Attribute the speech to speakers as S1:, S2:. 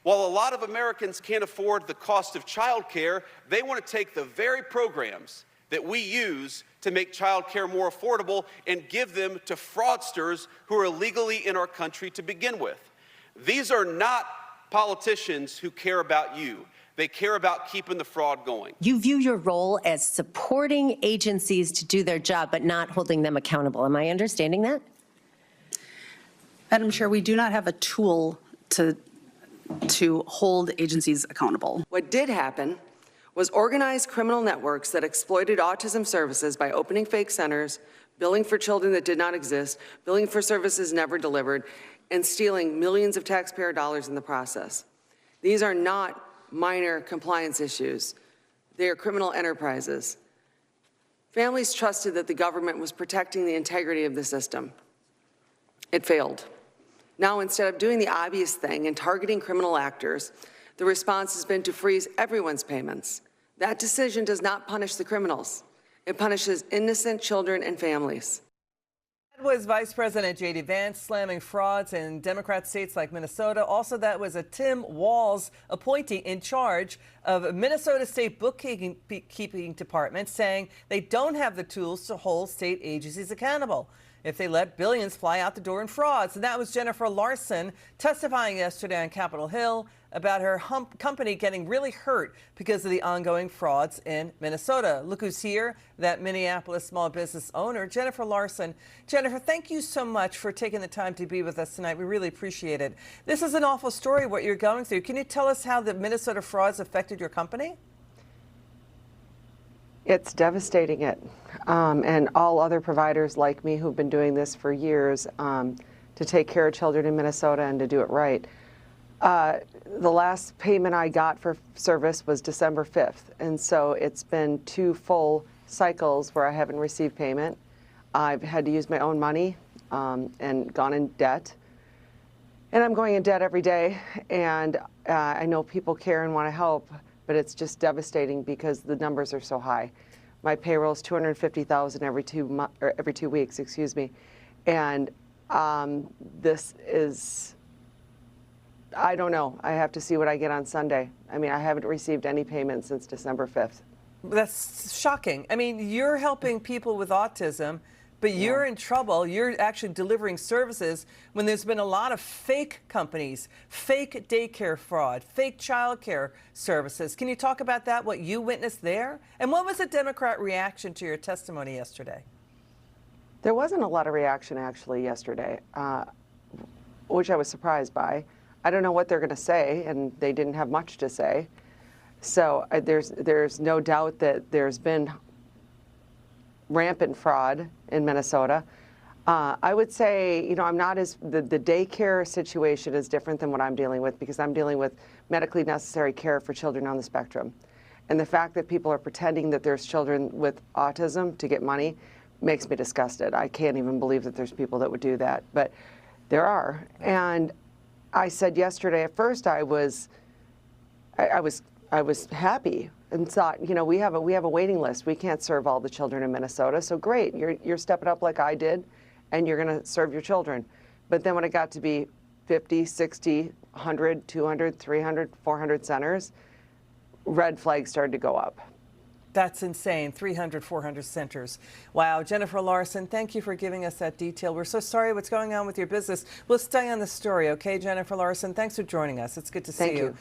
S1: While a lot of Americans can't afford the cost of childcare, they want to take the very programs that we use to make childcare more affordable and give them to fraudsters who are illegally in our country to begin with. These are not politicians who care about you. They care about keeping the fraud going.
S2: You view your role as supporting agencies to do their job, but not holding them accountable. Am I understanding that?
S3: Madam Chair, we do not have a tool to hold agencies accountable.
S4: What did happen was organized criminal networks that exploited autism services by opening fake centers, billing for children that did not exist, billing for services never delivered, and stealing millions of taxpayer dollars in the process. These are not minor compliance issues. They are criminal enterprises. Families trusted that the government was protecting the integrity of the system. It failed. Now, instead of doing the obvious thing and targeting criminal actors, the response has been to freeze everyone's payments. That decision does not punish the criminals. It punishes innocent children and families.
S5: That was Vice President J.D. Vance slamming frauds in Democrat states like Minnesota. Also, that was a Tim Walz appointee in charge of Minnesota State Bookkeeping Department, saying they don't have the tools to hold state agencies accountable if they let billions fly out the door in frauds. And that was Jennifer Larson testifying yesterday on Capitol Hill about her company getting really hurt because of the ongoing frauds in Minnesota. Look who's here, that Minneapolis small business owner, Jennifer Larson. Jennifer, thank you so much for taking the time to be with us tonight. We really appreciate it. This is an awful story, what you're going through. Can you tell us how the Minnesota frauds affected your company?
S4: It's devastating and all other providers like me who've been doing this for years to take care of children in Minnesota and to do it right. The last payment I got for service was December 5th, and so it's been 2 full cycles where I haven't received payment. I've had to use my own money and gone in debt. And I'm going in debt every day, and I know people care and want to help, but it's just devastating because the numbers are so high. My payroll is $250,000 every 2 weeks, excuse me, and this is, I don't know. I have to see what I get on Sunday. I mean, I haven't received any payment since December 5th.
S5: That's shocking. I mean, you're helping people with autism, but you're in trouble. You're actually delivering services when there's been a lot of fake companies, fake daycare fraud, fake childcare services. Can you talk about that, what you witnessed there? And what was the Democrat reaction to your testimony yesterday?
S4: There wasn't a lot of reaction actually yesterday, which I was surprised by. I don't know what they're going to say, and they didn't have much to say. So there's no doubt that there's been rampant fraud in Minnesota. I would say, you know, I'm not as, the daycare situation is different than what I'm dealing with because I'm dealing with medically necessary care for children on the spectrum. And the fact that people are pretending that there's children with autism to get money makes me disgusted. I can't even believe that there's people that would do that, but there are. And I said yesterday, at first I was happy and thought, you know, we have a waiting list. We can't serve all the children in Minnesota, so great, you're stepping up like I did, and you're going to serve your children. But then when it got to be 50, 60, 100, 200, 300, 400 centers, red flags started to go up.
S5: That's insane. 300, 400 centers. Wow. Jennifer Larson, thank you for giving us that detail. We're so sorry what's going on with your business. We'll stay on the story, okay, Jennifer Larson? Thanks for joining us. It's good to see you.